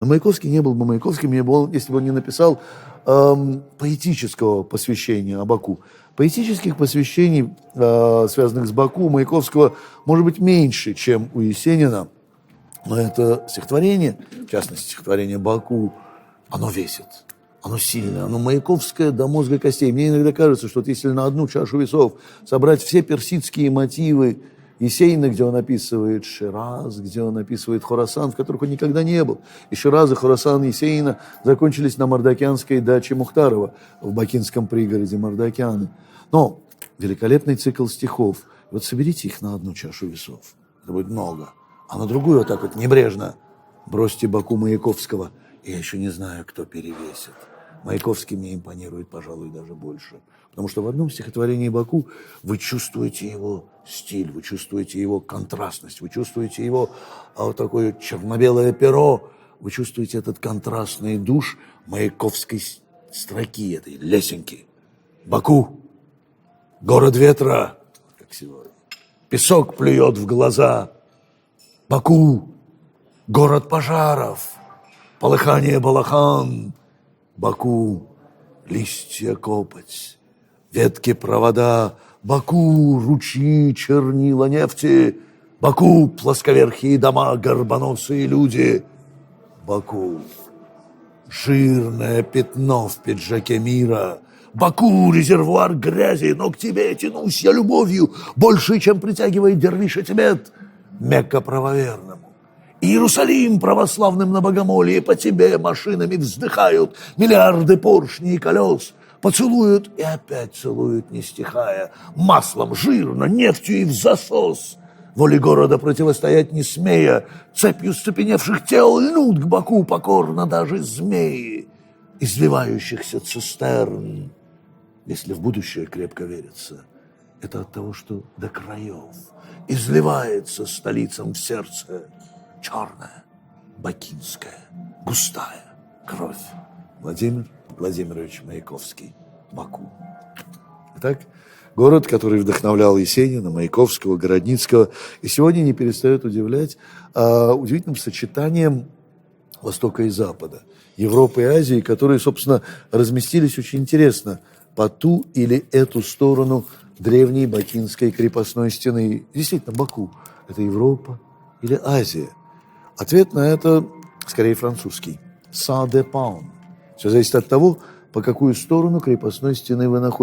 Но Маяковский не был бы Маяковским, если бы он не написал поэтического посвящения о Баку. Поэтических посвящений, связанных с Баку, у Маяковского может быть меньше, чем у Есенина. Но это стихотворение, в частности, стихотворение «Баку», оно весит, оно сильное, оно маяковское до мозга костей. Мне иногда кажется, что вот если на одну чашу весов собрать все персидские мотивы Есенина, где он описывает Шираз, где он описывает Хорасан, в которых он никогда не был. И Шираз, и Хорасан Есенина закончились на мордокианской даче Мухтарова в бакинском пригороде Мордокианы. Но великолепный цикл стихов. Вот соберите их на одну чашу весов. Это будет много. А на другую вот так вот небрежно бросьте Баку Маяковского. И я еще не знаю, кто перевесит. Маяковский мне импонирует, пожалуй, даже больше. Потому что в одном стихотворении «Баку» вы чувствуете его стиль, вы чувствуете его контрастность, вы чувствуете его такое черно-белое перо, вы чувствуете этот контрастный душ маяковской строки, этой лесенки. «Баку, город ветра», как сегодня, песок плюет в глаза. «Баку, город пожаров, полыхание балахан». Баку, листья копоть, ветки провода. Баку, ручьи, чернила нефти. Баку, плосковерхие дома, горбоносые люди. Баку, жирное пятно в пиджаке мира. Баку, резервуар грязи, но к тебе тянусь я любовью, больше, чем притягивает дервиша Тибет. Мекка правоверному. Иерусалим православным на богомолье, по тебе машинами вздыхают миллиарды поршней и колес. Поцелуют и опять целуют, не стихая, маслом, жирно, нефтью и в засос. Воле города противостоять не смея, цепью степеневших тел льнут к Баку покорно даже змеи, извивающихся цистерн. Если в будущее крепко верится, это от того, что до краев изливается столицам в сердце черная, бакинская, густая кровь. Владимир Владимирович Маяковский, Баку. Итак, город, который вдохновлял Есенина, Маяковского, Городницкого, и сегодня не перестает удивлять удивительным сочетанием Востока и Запада, Европы и Азии, которые, собственно, разместились очень интересно по ту или эту сторону древней бакинской крепостной стены. Действительно, Баку – это Европа или Азия? Ответ на это скорее французский. Ça dépend. Все зависит от того, по какую сторону крепостной стены вы находитесь.